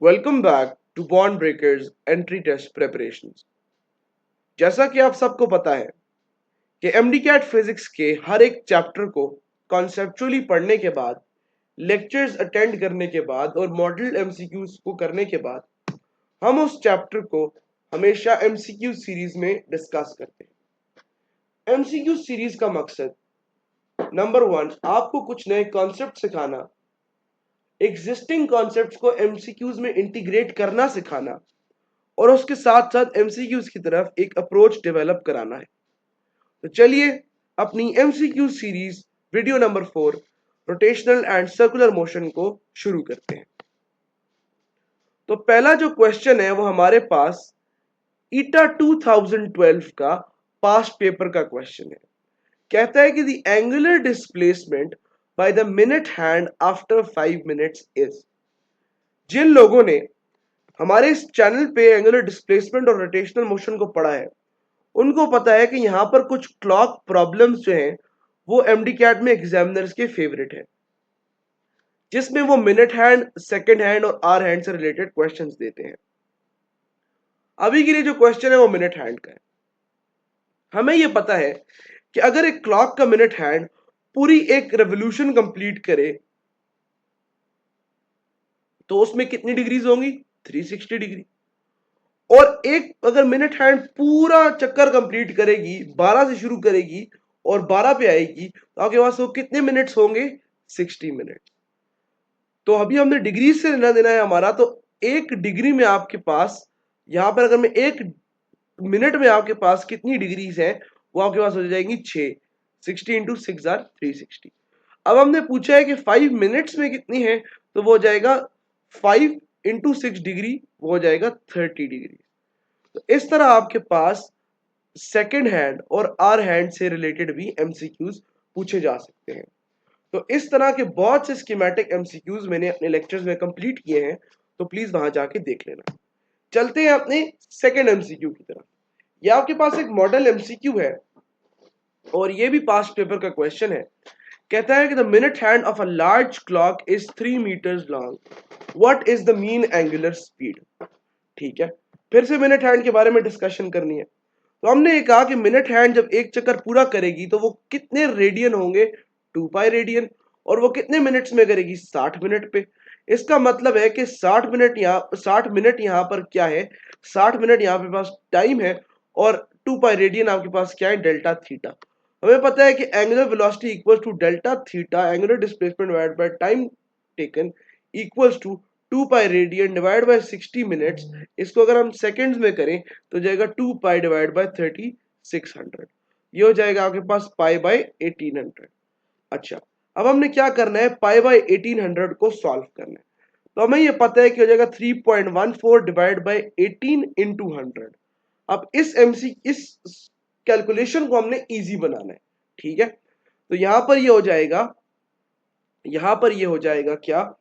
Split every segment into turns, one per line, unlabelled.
Welcome back to Bond Breakers entry test preparations. जैसा कि आप सबको पता है कि एमडी कैट फिजिक्स के हर एक चैप्टर को कॉन्सेप्चुअली पढ़ने के बाद, लेक्चर्स अटेंड करने के बाद और मॉडल एमसीक्यूज को करने के बाद हम उस चैप्टर को हमेशा एमसीक्यू सीरीज में डिस्कस करते हैं। एमसीक्यू सीरीज का मकसद नंबर 1 आपको कुछ नए कॉन्सेप्ट सिखाना, एग्जिस्टिंग कॉन्सेप्ट्स को एमसीक्यूज में इंटीग्रेट करना सिखाना और उसके साथ साथ एमसीक्यूज की तरफ एक अप्रोच डेवलप कराना है। तो चलिए अपनी MCQ series video number 4 rotational and circular motion को शुरू करते हैं। तो पहला जो क्वेश्चन है वो हमारे पास ईटा 2012 का पास्ट पेपर का क्वेश्चन है। कहता है कि the angular displacement by the minute hand after 5 minutes is. जिन लोगों ने हमारे इस चैनल पे एंगुलर डिस्प्लेसमेंट और रोटेशनल मोशन को पढ़ा है उनको पता है कि यहाँ पर कुछ क्लॉक प्रॉब्लम्स जो हैं वो एमडी कैट में एग्जामिनर्स के फेवरेट है, जिसमें वो मिनट हैंड, सेकंड हैंड और आर हैंड से रिलेटेड क्वेश्चंस देते हैं। अभी के लिए जो क्वेश्चन है वो मिनट हैंड का है। हमें ये पता है कि अगर एक क्लॉक का मिनट हैंड पूरी एक रेवोल्यूशन कंप्लीट करे तो उसमें कितनी डिग्रीज होंगी? 360 डिग्री। और एक अगर मिनट हैंड पूरा चक्कर कंप्लीट करेगी, 12 से शुरू करेगी और 12 पे आएगी तो आपके पास वो कितने मिनट्स होंगे? 60 मिनट। तो अभी हमने डिग्री से लेना देना है हमारा, तो एक डिग्री में आपके पास यहां पर अगर मैं एक मिनट में आपके पास कितनी डिग्रीज है वो आपके पास हो जाएंगी 6। 60 इंटू 6 आर 360। अब हमने पूछा है कि 5 मिनट्स में कितनी है, तो वो हो जाएगा 5 इंटू 6 डिग्री, वो हो जाएगा 30 डिग्री। तो इस तरह आपके पास सेकंड हैंड और आर हैंड से रिलेटेड भी एमसीक्यूज पूछे जा सकते हैं। तो इस तरह के बहुत से स्कीमेटिक एमसीक्यूज मैंने अपने लेक्चर्स में कंप्लीट किए हैं, तो प्लीज वहां जाके देख लेना। चलते हैं अपने सेकंड एमसीक्यू की तरफ। ये आपके पास एक मॉडल एमसीक्यू है और ये भी पास्ट पेपर का क्वेश्चन है। कहता है कि the minute hand of a large clock is 3 metres long, what is the mean angular speed. ठीक है, फिर से मिनट हैंड के बारे में डिस्कशन करनी है। तो हमने ये कहा कि मिनट हैंड जब एक चक्कर पूरा करेगी तो वो कितने रेडियन होंगे? 2 पाई रेडियन। और वो कितने मिनट्स में करेगी? 60 मिनट पे। इसका मतलब है कि 60 मिनट यहाँ पर क्या है? 60 मिनट यहाँ पे पास टाइम है और 2 पाई रेडियन आपके पास क्या है? Delta theta. हमें पता है कि angular velocity equals to delta theta angular displacement divided by time taken equals to 2 pi radian divide by 60 minutes. इसको अगर हम सेकंड्स में करें तो जाएगा 2 पाई डिवाइड बाय 3600। ये हो जाएगा आपके पास पाई बाय 1800। अच्छा, अब हमने क्या करना है? पाई बाय 1800 को सॉल्व करना है। तो हमें ये पता है कि हो जाएगा 3.14 डिवाइड बाय 18 इंटू 100। अब इस कैलकुलेशन को हमने इजी बनाना है। ठीक है, तो यहां पर ये हो जाएगा, यहां पर ये हो जाएगा क्या?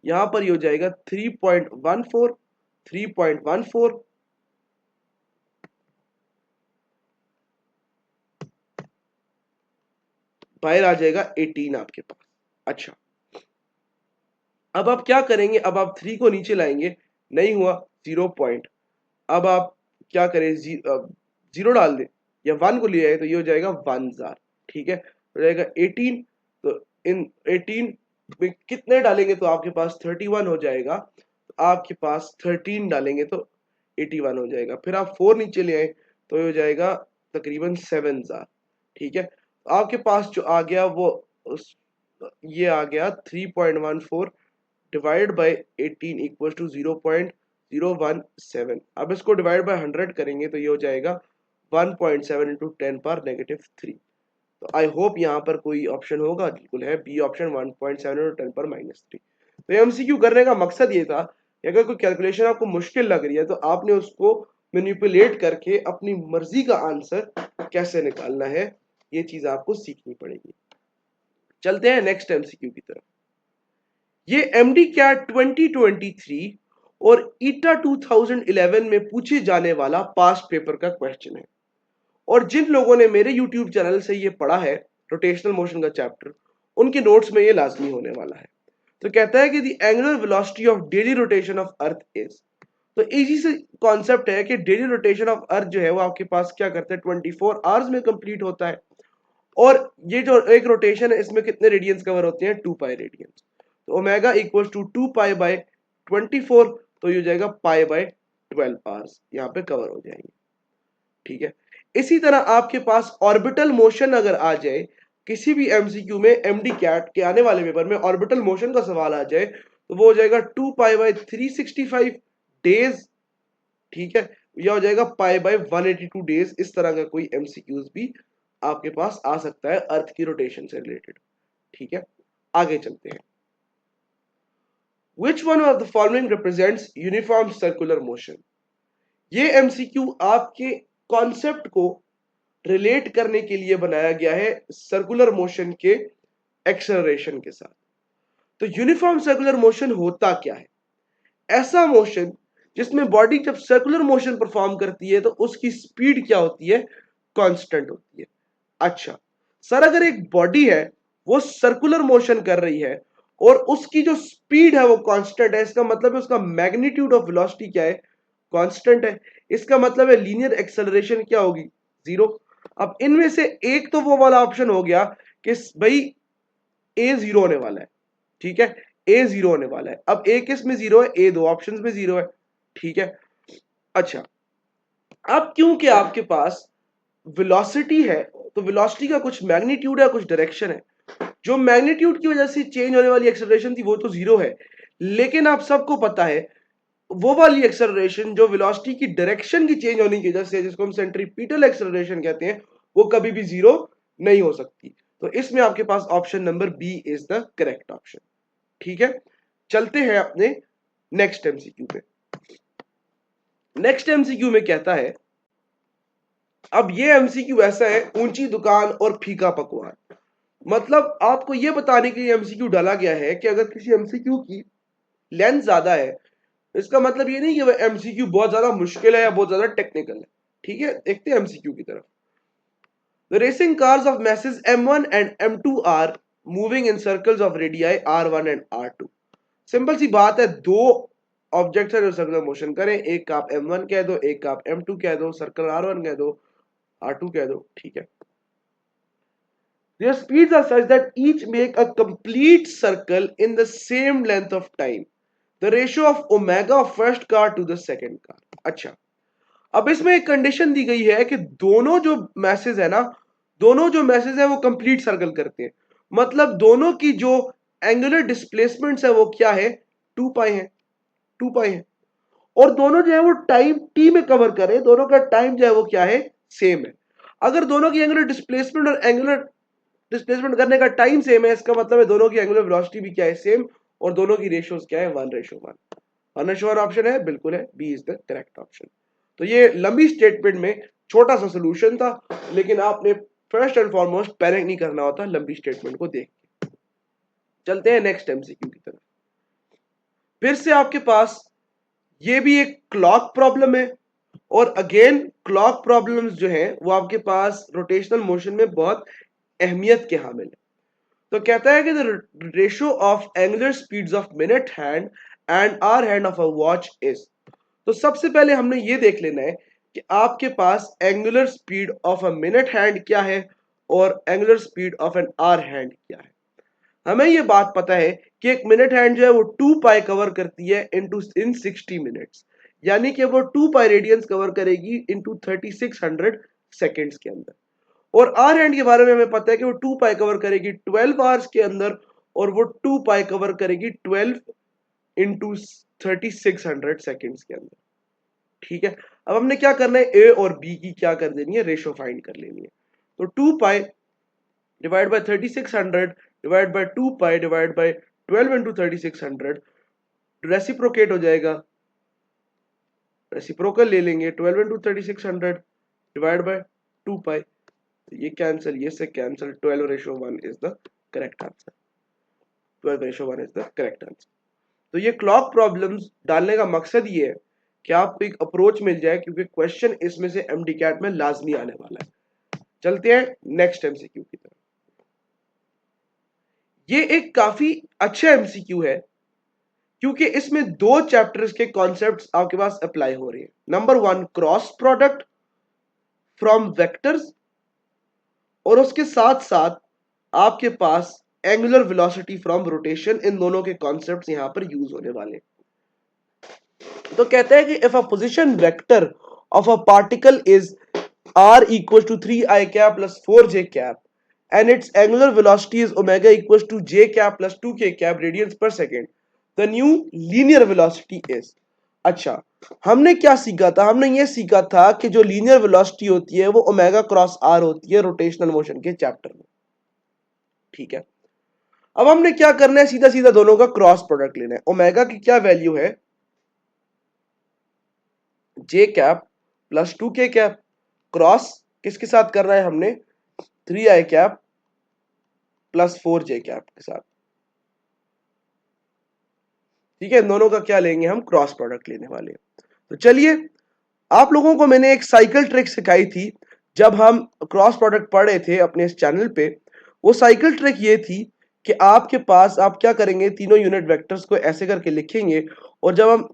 यहां पर ये हो जाएगा 3.14 बाहर आ जाएगा 18 आपके पास। अच्छा, अब आप क्या करेंगे? अब आप 3 को नीचे लाएंगे, नहीं हुआ 0 पॉइंट। अब आप क्या करें? जीरो डाल दें या 1 को ले आए तो ये हो जाएगा 1000। ठीक है, हो जाएगा 18। तो इन 18 में कितने डालेंगे तो आपके पास 31 हो जाएगा। तो आपके पास 13 डालेंगे तो 81 हो जाएगा। फिर आप 4 नीचे ले आए तो ये हो जाएगा तकरीबन 7000। ठीक है, तो आपके पास जो आ गया वो ये आ गया 3.14 डिवाइड बाय 18 इक्वल टू 0.017। अब इसको डिवाइड बाय 100 करेंगे तो ये हो जाएगा 1.7 इंटू 10 पावर नेगेटिव 3। तो आई होप यहाँ पर कोई ऑप्शन होगा, बिल्कुल है बी ऑप्शन, 1.7 इंटू 10 पावर -3। तो एमसीक्यू करने का मकसद ये था कि अगर कोई कैलकुलेशन आपको मुश्किल लग रही है तो आपने उसको मैनिपुलेट करके अपनी मर्जी का आंसर कैसे निकालना है, ये चीज आपको सीखनी पड़ेगी। चलते हैं नेक्स्ट एमसीक्यू की तरफ। ये एमडी कैट 2023 और ईटा 2011 में पूछे जाने वाला पास्ट पेपर का क्वेश्चन है। और जिन लोगों ने मेरे YouTube चैनल से ये पढ़ा है रोटेशनल मोशन का चैप्टर, उनके नोट्स में ये लाजमी होने वाला है। तो कहता है कि the angular velocity of daily rotation of earth is, तो इजी से कॉन्सेप्ट है कि डेली रोटेशन ऑफ अर्थ जो है वो आपके पास क्या करता है 24 आवर्स में कंप्लीट होता है, और ये जो एक रोटेशन है इसमें कितने रेडियंस कवर होते हैं 2 पाई रेडियंस, तो omega equals to 2 pi by 24, तो ये हो जाएगा पाई बाय 12 आवर्स यहाँ पे कवर हो जाएंगे। ठीक है, इसी तरह आपके पास ऑर्बिटल मोशन अगर आ जाए किसी भी एमसीक्यू में, एमडी कैट के आने वाले पेपर में ऑर्बिटल मोशन का सवाल आ जाए तो वो हो जाएगा 2 पाई बाय 365 डेज। ठीक है, यह हो जाएगा पाई बाय 182 डेज। इस तरह का कोई एमसीक्यूज भी आपके पास आ सकता है अर्थ की रोटेशन से रिलेटेड। ठीक है, आगे चलते हैं। Which one of the following represents uniform circular motion? ये एमसीक्यू आपके कॉन्सेप्ट को रिलेट करने के लिए बनाया गया है सर्कुलर मोशन के एक्सेलरेशन के साथ। तो यूनिफॉर्म सर्कुलर मोशन होता क्या है? ऐसा मोशन जिसमें बॉडी जब सर्कुलर मोशन परफॉर्म करती है तो उसकी स्पीड क्या होती है? कांस्टेंट होती है। अच्छा सर, अगर एक बॉडी है वो सर्कुलर मोशन कर रही है और उसकी जो स्पीड है वो कांस्टेंट है, इसका मतलब है उसका मैग्नीट्यूड ऑफ वेलोसिटी क्या है? कांस्टेंट है। इसका मतलब है लीनियर एक्सेलरेशन क्या होगी? जीरो। अब इनमें से एक तो वो वाला ऑप्शन हो गया कि भाई ए जीरो होने वाला है। ठीक है, ए जीरो होने वाला है। अब ए किस में जीरो है? ए दो ऑप्शंस में जीरो है। ठीक है, अच्छा अब क्योंकि आपके पास वेलोसिटी है तो वेलोसिटी का कुछ मैग्नीट्यूड है, कुछ डायरेक्शन है। जो मैग्नीट्यूड की वजह से चेंज होने वाली एक्सेलरेशन थी वो तो जीरो है, लेकिन आप सबको पता है वो वाली एक्सेलरेशन जो वेलोसिटी की डायरेक्शन की चेंज होने की वजह से, जिसको हम सेंट्रीपिटल एक्सेलरेशन कहते हैं, वो कभी भी जीरो नहीं हो सकती। तो इसमें आपके पास option number B is the correct option. ठीक है, चलते हैं अपने नेक्स्ट एमसीक्यू पे। नेक्स्ट एमसीक्यू में कहता है, अब ये एमसीक्यू ऐसा है, ऊंची दुकान और फीका पकवान। मतलब आपको यह बताने के लिए एमसीक्यू डाला गया है कि अगर किसी एमसीक्यू की लेंथ ज्यादा है, इसका मतलब ये नहीं कि वह एमसीक्यू बहुत ज्यादा मुश्किल है या बहुत ज्यादा टेक्निकल है। ठीक है, देखते हैं एमसीक्यू की तरफ। The racing cars of masses M1 and M2 are moving in circles of radii R1 and R2. Simple सी बात है, दो ऑब्जेक्ट्स है जो सर्कुलर मोशन करें, एक का आप M1 कह दो, एक का आप M2 कह दो, सर्कल R1 कह दो, R2 कह दो। ठीक है, their speeds are such that each make a complete circle in the same length of time. The ratio of omega of first car to the second car. अच्छा, अब इसमें एक कंडीशन दी गई है कि दोनों जो मैसेज है ना, दोनों जो मैसेज है वो कंप्लीट सर्कल करते हैं। मतलब दोनों की जो एंगुलर डिस्प्लेसमेंट्स है वो क्या है? 2 पाई है, 2 पाई है। और दोनों जो है वो टाइम टी में कवर करें, दोनों का टाइम जो है वो क्या है? सेम है। अगर दोनों की एंगुलर डिस्प्लेसमेंट और एंगुलर डिस्प्लेसमेंट करने का टाइम सेम है, इसका मतलब है दोनों की एंगुलर वेलोसिटी भी क्या है? सेम। और दोनों की रेशियोज क्या है? 1:1। 1:1 ऑप्शन है, बिल्कुल है, B is the correct option. तो ये लंबी स्टेटमेंट में छोटा सा सोल्यूशन था, लेकिन आपने फर्स्ट एंड फॉरमोस्ट पैनिक नहीं करना होता लंबी स्टेटमेंट को देख के। चलते हैं नेक्स्ट एमसीक्यू की तरफ। फिर से आपके पास ये भी एक क्लॉक प्रॉब्लम है, और अगेन क्लॉक प्रॉब्लम्स जो हैं वो आपके पास रोटेशनल मोशन में बहुत अहमियत के हामिल है। तो कहता है कि the ratio of angular speeds of minute hand and hour hand of a watch is. तो सबसे पहले हमने ये देख लेना है कि आपके पास angular speed of a minute hand क्या है और angular speed of an hour hand क्या है। हमें ये बात पता है कि एक मिनट हैंड जो है वो 2 पाई कवर करती है इन 60 मिनट्स, यानी कि वो 2 पाई रेडियंस कवर करेगी इनटू 3600 सेकेंड्स के अंदर। और आर हैंड के बारे में हमें पता है कि वो 2 पाई कवर करेगी 12 आवर्स के अंदर, और वो 2 पाई कवर करेगी 12 इंटू 3600 सेकेंड्स के अंदर। ठीक है, अब हमने क्या करना है, ए और बी की क्या कर देनी है? रेशो फाइंड कर लेनी है। तो 2 pi divide by 3600 divide by 2 pi divide by 12 into 3600 reciprocate हो जाएगा, रेसिप्रोकल ले लेंगे, 12 इंटू 3600 डिवाइड बाय 2 पाई, ये कैंसिल, ये से cancel, 12:1 is the correct answer. 12:1 is the correct answer. तो ये क्लॉक प्रॉब्लम्स डालने का मकसद ये है कि आपको एक अप्रोच मिल जाए, क्योंकि क्वेश्चन इसमें से एमडी कैट में लाजमी आने वाला है। चलते हैं नेक्स्ट एमसीक्यू की तरफ। ये एक काफी अच्छा एमसीक्यू है क्योंकि इसमें दो चैप्टर्स के कॉन्सेप्ट्स आपके पास अप्लाई हो रहे हैं। Number one, cross product from vectors, और उसके साथ साथ आपके पास एंगुलर वेलोसिटी फ्रॉम रोटेशन। इन दोनों के कॉन्सेप्ट्स यहां पर यूज होने वाले। तो कहते हैं कि if a position vector of a particle is r equals to 3i cap plus 4j cap and its angular velocity is omega equals to j cap plus 2k cap radians per second, the new linear velocity is। अच्छा, हमने क्या सीखा था? हमने ये सीखा था कि जो लीनियर वेलोसिटी होती है वो ओमेगा क्रॉस आर होती है रोटेशनल मोशन के चैप्टर में। ठीक है, अब हमने क्या करना है, सीधा सीधा दोनों का क्रॉस प्रोडक्ट लेना है। ओमेगा की क्या वैल्यू है? J cap plus 2k cap. Cross किसके साथ करना है हमने? 3i cap plus 4j cap के साथ। ठीक है, दोनों का क्या लेंगे हम? क्रॉस प्रोडक्ट लेने वाले हैं। तो चलिए, आप लोगों को मैंने एक साइकिल ट्रिक सिखाई थी जब हम क्रॉस प्रोडक्ट पढ़ रहे थे अपने इस चैनल पे। वो साइकिल ट्रिक ये थी कि आपके पास आप क्या करेंगे, तीनों यूनिट वेक्टर्स को ऐसे करके लिखेंगे, और जब हम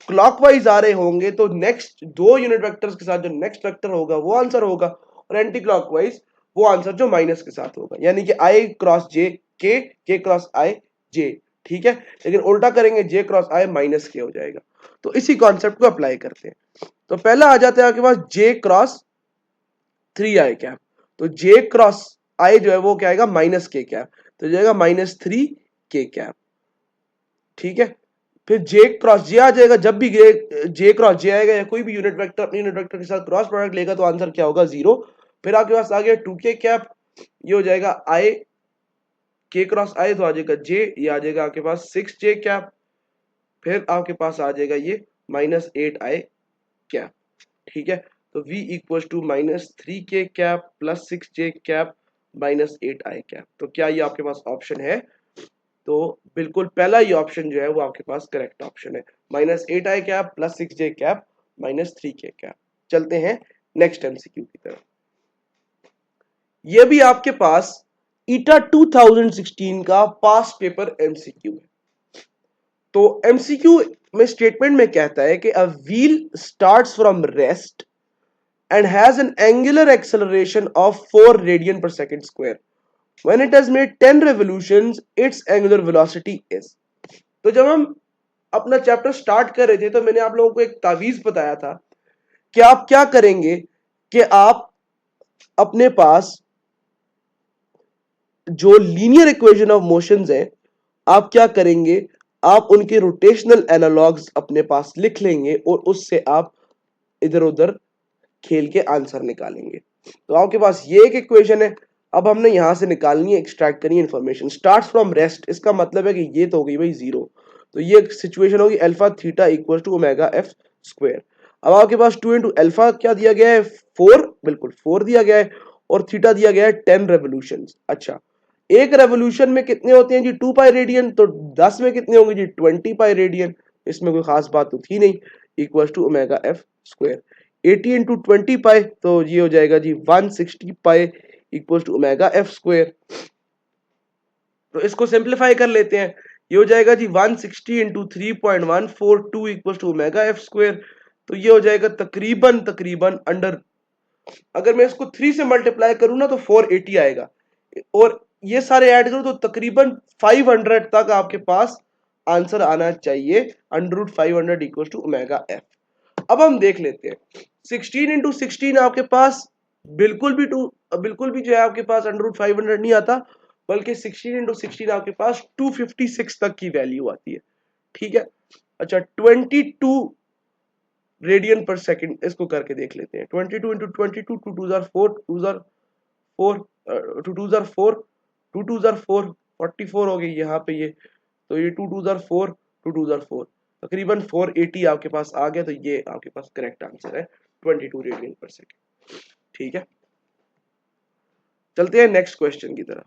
क्लॉकवाइज आ रहे होंगे तो नेक्स्ट दो यूनिट वेक्टर्स के साथ जो नेक्स्ट वेक्टर होगा वो आंसर होगा, और एंटी क्लॉकवाइज वो आंसर जो माइनस के साथ होगा, यानी कि आई क्रॉस जे के क्रॉस आई जे। ठीक है, लेकिन उल्टा करेंगे, जे क्रॉस आई माइनस के हो जाएगा। तो इसी कॉन्सेप्ट को अप्लाई करते हैं। तो पहला आ जाता है आपके पास जे क्रॉस 3i कैप। तो जे क्रॉस आई जो है वो क्या आएगा? माइनस के कैप, तो जाएगा -3k कैप। ठीक है, फिर जे क्रॉस जे आ जाएगा। जब भी जे क्रॉस जे आएगा या कोई भी यूनिट वेक्टर अपने यूनिट वेक्टर के साथ क्रॉस प्रोडक्ट लेगा तो आंसर क्या होगा? 0। फिर आपके पास आ गया 2k कैप, ये हो जाएगा आई के क्रॉस आई, तो आ जाएगा जे, ये आ जाएगा आपके पास 6j कैप। फिर आपके पास आ जाएगा ये -8i कैप। ठीक है, तो v equal to -3k cap plus 6j cap -8i cap. तो क्या ये आपके पास ऑप्शन है? तो बिल्कुल पहला ये ऑप्शन जो है वो आपके पास करेक्ट ऑप्शन है, -8i cap plus 6j cap -3k cap. चलते हैं नेक्स्ट एमसीक्यू की तरफ। ये भी आपके पास ईटा 2016 का पास पेपर एमसीक्यू है। तो एमसीक्यू में स्टेटमेंट में कहता है कि a wheel starts from rest and has an angular acceleration of 4 radian per second square. When it has made 10 revolutions, its angular velocity is। तो जब हम अपना चैप्टर स्टार्ट कर रहे थे तो मैंने आप लोगों को एक तावीज बताया था कि आप क्या करेंगे कि आप अपने पास जो लीनियर इक्वेशन ऑफ मोशंस है, आप क्या करेंगे, आप उनके रोटेशनल एनालॉग्स अपने पास लिख लेंगे और उससे आप इधर उधर खेल के आंसर निकालेंगे। तो आपके पास ये एक इक्वेशन है, अब हमने यहां से निकालनी है, एक्सट्रैक्ट करनी है इंफॉर्मेशन। स्टार्ट्स फ्रॉम रेस्ट, इसका मतलब है कि ये तो हो गई भाई 0, तो ये सिचुएशन होगी alpha theta equal to omega F square. अब आपके पास 2 इंटू अल्फा क्या दिया गया है? 4, बिल्कुल 4 दिया गया है, और थीटा दिया गया है 10 रेवोल्यूशन। अच्छा, एक रेवोल्यूशन में कितने होते हैं जी? 2 पाई रेडियन। तो 10 में कितने होंगे जी? 20 पाई रेडियन। इसमें कोई खास बात तो थी नहीं, equal to omega F square. 80 into 20 pi, तो ये हो जाएगा जी 160 pi equal to omega F square. तो इसको सिंप्लीफाई कर लेते हैं, ये हो जाएगा जी 160 into 3.142 equal to omega F square. तो ये हो जाएगा तकरीबन तकरीबन अंडर, अगर मैं इसको 3 से मल्टीप्लाई करूं ना तो 480 आएगा, और ये सारे ऐड करूं तो तकरीबन 500 तक आपके पास आंसर आना चाहिए। Under root 500 equal to omega F. अब हम देख लेते हैं 16 इंटू 16 आपके पास बिल्कुल भी जो है आपके पास अंडर रूट 500 नहीं आता, बल्कि 16 इंटू 16 आपके पास 256 तक की वैल्यू आती है। ठीक है, अच्छा 22 रेडियन पर सेकंड, इसको करके देख लेते हैं। 22 into 22, 2 2 jar 4, 2 jar 4, 2 2 jar 4, 2 2 jar 4, 44 हो गई यहाँ पे ये। तो ये 2 2 जार 4, 2 2 जार 4, तकरीबन 480 आपके पास आ गया। तो ये आपके पास करेक्ट आंसर है, 22 रेडियन पर सेकंड। ठीक है, चलते हैं नेक्स्ट क्वेश्चन की तरफ।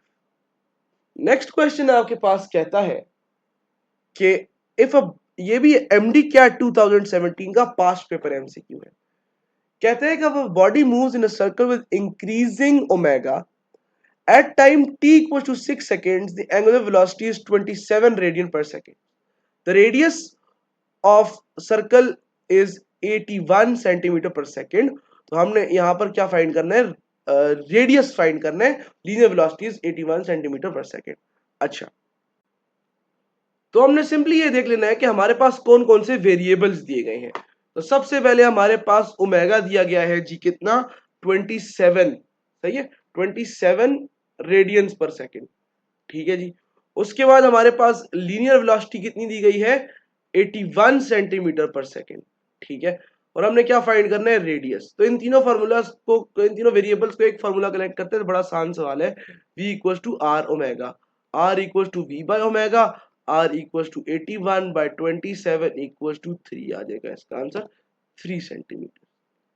नेक्स्ट क्वेश्चन आपके पास कहता है कि इफ ये भी एमडी कैट 2017 का पास्ट पेपर एमसीक्यू है। कहते हैं कि body moves in a circle with increasing omega At time t equals to 6 seconds, the angular velocity is 27 radian per second. The radius of circle is 81 centimetre पर second. तो हमने यहां पर क्या फाइंड करना है? रेडियस फाइंड करना है. लीनियर वेलोसिटी इज 81 सेंटीमीटर पर सेकेंड. अच्छा, तो हमने सिंपली ये देख लेना है कि हमारे पास कौन कौन से वेरिएबल्स दिए गए हैं. तो सबसे पहले हमारे पास ओमेगा दिया गया है जी, कितना? 27. सही है, 27 रेडियंस पर सेकेंड. ठीक है जी. उसके बाद हमारे पास लीनियर वेलोसिटी कितनी दी गई है? 81 सेंटीमीटर पर सेकेंड. ठीक है. और हमने क्या फाइंड करना है? रेडियस. तो इन तीनों फार्मूलास को, इन तीनों वेरिएबल्स को एक फार्मूला कनेक्ट करते हैं. बड़ा आसान सवाल है. v equals to R omega, r equals to v by omega, r equals to 81 by 27 equals to 3 आ जाएगा इसका आंसर 3 सेंटीमीटर.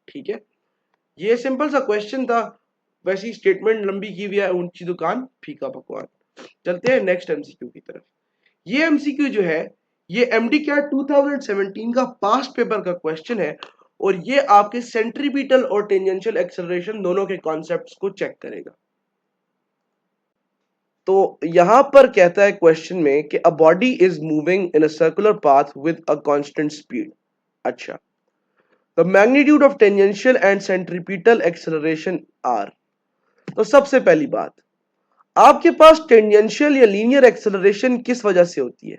ठीक है. ये सिंपल सा क्वेश्चन था. वैसी स्टेटमेंट लंबी की हुई है, ऊंची दुकान फीका पकवान. चलते हैं नेक्स्ट एमसीक्यू की तरफ. ये एमसीक्यू जो है, ये एमडी कैट 2017 का पास्ट पेपर का क्वेश्चन है और ये आपके सेंट्रीपिटल और टेंजेंशियल एक्सेलरेशन दोनों के कॉन्सेप्ट्स को चेक करेगा. तो यहां पर कहता है क्वेश्चन में कि a body is moving in a circular path with a constant speed. अच्छा, the magnitude of tangential and centripetal acceleration are. तो सबसे पहली बात, आपके पास टेंजेंशियल या लीनियर एक्सेलरेशन किस वजह से होती है?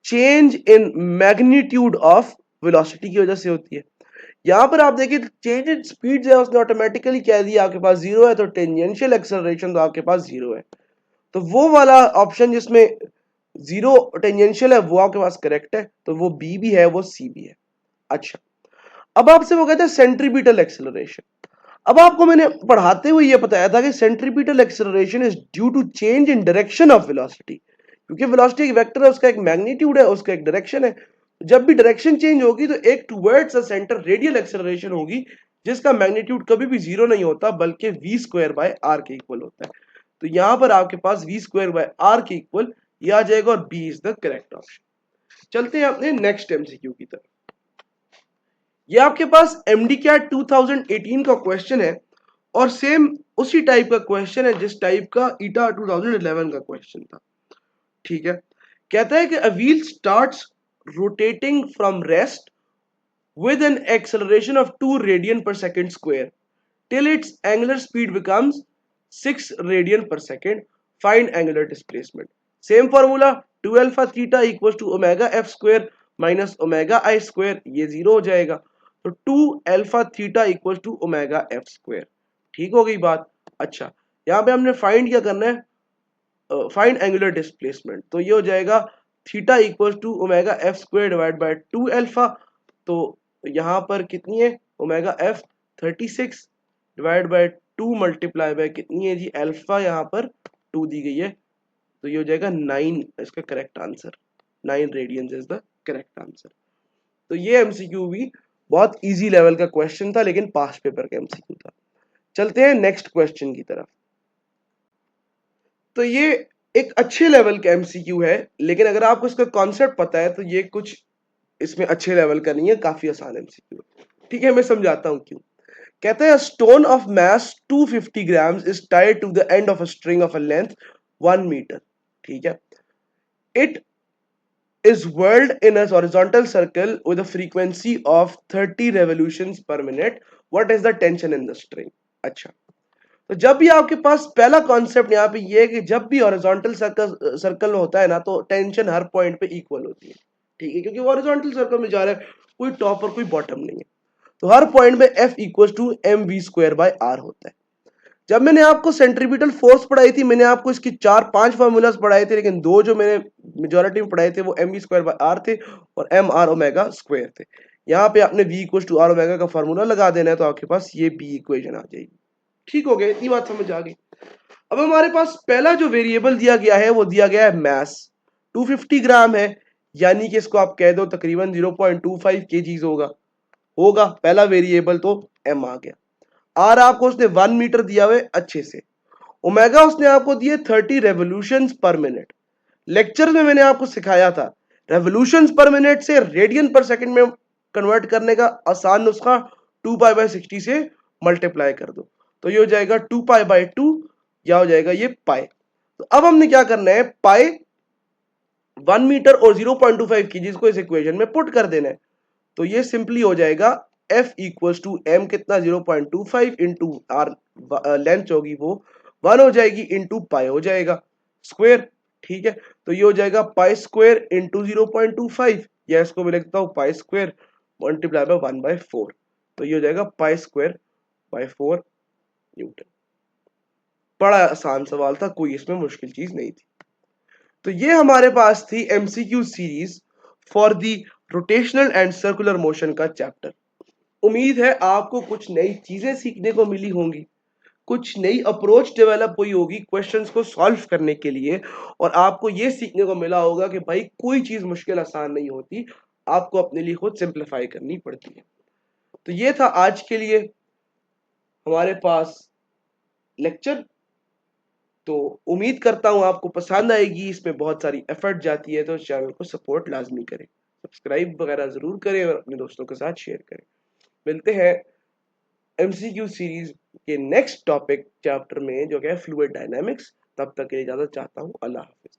Change in magnitude of velocity की वजह से होती है. यहां पर आप देखिए, चेंज इन स्पीड जो है उसने ऑटोमेटिकली कह दिया आपके पास जीरो है, तो टेंजेंशियल एक्सेलरेशन तो आपके पास जीरो है. तो वो वाला ऑप्शन जिसमें जीरो टेंजेंशियल है वो आपके पास करेक्ट है. तो वो बी भी है, वो सी भी है. अच्छा, अब आपसे वो कहते हैं सेंट्रीपिटल एक्सेलरेशन. अब आपको मैंने पढ़ाते हुए ये बताया था कि centripetal acceleration is due to change in direction of velocity. क्योंकि वेलोसिटी एक वेक्टर है, उसका एक मैग्नीट्यूड है, उसका एक डायरेक्शन है. जब भी डायरेक्शन चेंज होगी तो एक towards a centre radial acceleration होगी, जिसका मैग्नीट्यूड कभी भी जीरो नहीं होता बल्कि v स्क्वायर बाय आर के इक्वल होता है. तो यहां पर आपके पास v स्क्वायर बाय आर के इक्वल ये आ जाएगा और B is the correct option. चलते हैं अपने नेक्स्ट एमसीक्यू की तरफ. ये आपके पास एमडी कैट 2018 का क्वेश्चन है और सेम उसी टाइप का क्वेश्चन है जिस टाइप का ईटा 2011 का क्वेश्चन था. ठीक है. कहता है कि a wheel starts rotating from rest with an acceleration of 2 radian per second square till its angular speed becomes 6 radian per second. Find angular displacement. Same formula, 2 alpha theta equals to omega f square minus omega I square. ये zero हो जाएगा. तो 2 alpha theta equals to omega f square. ठीक हो गई बात. अच्छा, यहाँ पे हमने फाइंड क्या करना है? Find angular displacement. तो ये हो जाएगा theta equals to omega F square divide by 2 alpha. तो यहां पर कितनी है? Omega F 36 divide by 2 multiply by कितनी है जी? अल्फा यहां पर 2 दी गई है, तो ये हो जाएगा 9. इसका correct answer 9 radiance is the correct answer. तो ये एमसीक्यू भी बहुत इजी लेवल का क्वेश्चन था, लेकिन पास्ट पेपर का एमसीक्यू था. चलते हैं नेक्स्ट क्वेश्चन की तरफ. तो ये एक अच्छे लेवल का एमसीक्यू है, लेकिन अगर आपको इसका कॉन्सेप्ट पता है तो ये कुछ इसमें अच्छे लेवल का नहीं है, काफी आसान एमसीक्यू है. ठीक है, मैं समझाता हूं क्यों. कहता है stone of mass 250 grams is tied to the end of a string of a length 1 metre. ठीक है. It is whirled in a horizontal circle with a frequency of 30 revolutions per minute. What is the tension in the string? अच्छा, तो जब भी आपके पास पहला concept यहाँ पे ये है कि जब भी हॉरिजॉन्टल सर्कल होता है ना, तो टेंशन हर पॉइंट पे इक्वल होती है. ठीक है, क्योंकि हॉरिजॉन्टल सर्कल में जा रहा है, कोई टॉप और कोई बॉटम नहीं है. तो हर पॉइंट पे F equal to M V square by R होता है. जब मैंने आपको सेंट्रीपिटल फोर्स पढ़ाई थी, मैंने आपको इसकी 4-5 फार्मूलाज पढ़ाए थे, लेकिन दो जो मैंने मेजॉरिटी में पढ़ाए थे वो M V square by R थे और एम आर ओमेगा स्क्वायर थे. यहाँ पे आपने v equal to R omega का फार्मूला लगा देना है, तो आपके पास ये बी इक्वेशन आ जाएगी. ठीक हो गया, इतनी बात समझ आ गई. अब हमारे पास पहला जो वेरिएबल दिया गया है वो दिया गया है मैस. 250 ग्राम है, यानी कि इसको आप कह दो तकरीबन 0.25 केजीज होगा पहला वेरिएबल, तो m आ गया. आर आपको उसने 1 मीटर दिया हुआ है अच्छे से. ओमेगा उसने आपको दिए 30 रेवोल्यूशंस पर मिनट. लेक्चर में मैंने आपको सिखाया था रेवोल्यूशंस पर मिनट से रेडियन पर सेकंड में कन्वर्ट करने का आसान नुस्खा 2 पाई बाय 60 से मल्टीप्लाई कर दो, तो ये हो जाएगा 2 पाई बाय 2 या हो जाएगा ये पाई। तो अब हमने क्या करना है, पाई 1 मीटर और 0.25 की जिसको इस इक्वेशन में पुट कर देना है। तो ये सिंपली हो जाएगा F इक्वल्स टू एम कितना 0.25 इंटू आर लेंथ होगी वो 1 हो जाएगी इंटू पाई हो जाएगा स्क्वायर। ठीक है, तो ये हो जाएगा पाई स्क्वायर इंटू 0.25, या इसको मैं लिखता हूं पाई स्क्वायर मल्टीप्लाई बाय 1/4। तो ये हो जाएगा पाई स्क्वायर बाय 4 न्यूटन। बड़ा आसान सवाल था, कोई इसमें मुश्किल चीज नहीं थी। तो ये हमारे पास थी MCQ series for the rotational and circular motion का चैप्टर। उम्मीद है आपको कुछ नई चीजें सीखने को मिली होंगी, कुछ नई अप्रोच डेवलप हुई होगी क्वेश्चंस को सॉल्व करने के लिए, और आपको यह सीखने को मिला होगा कि भाई कोई चीज मुश्किल आसान नहीं होती, आपको अपने लिए खुद सिंप्लीफाई करनी पड़ती है। तो ये था आज के लिए हमारे पास लेक्चर। तो उम्मीद करता हूं आपको पसंद आएगी, इसमें बहुत सारी एफर्ट जाती है, तो चैनल को सपोर्ट लाजमी करें, सब्सक्राइब वगैरह जरूर करें और अपने दोस्तों के साथ शेयर करें। मिलते हैं एमसीक्यू सीरीज के नेक्स्ट टॉपिक चैप्टर में जो है फ्लूइड डायनामिक्स। तब तक के लिए इजाजत चाहता हूं, अल्लाह हाफिज।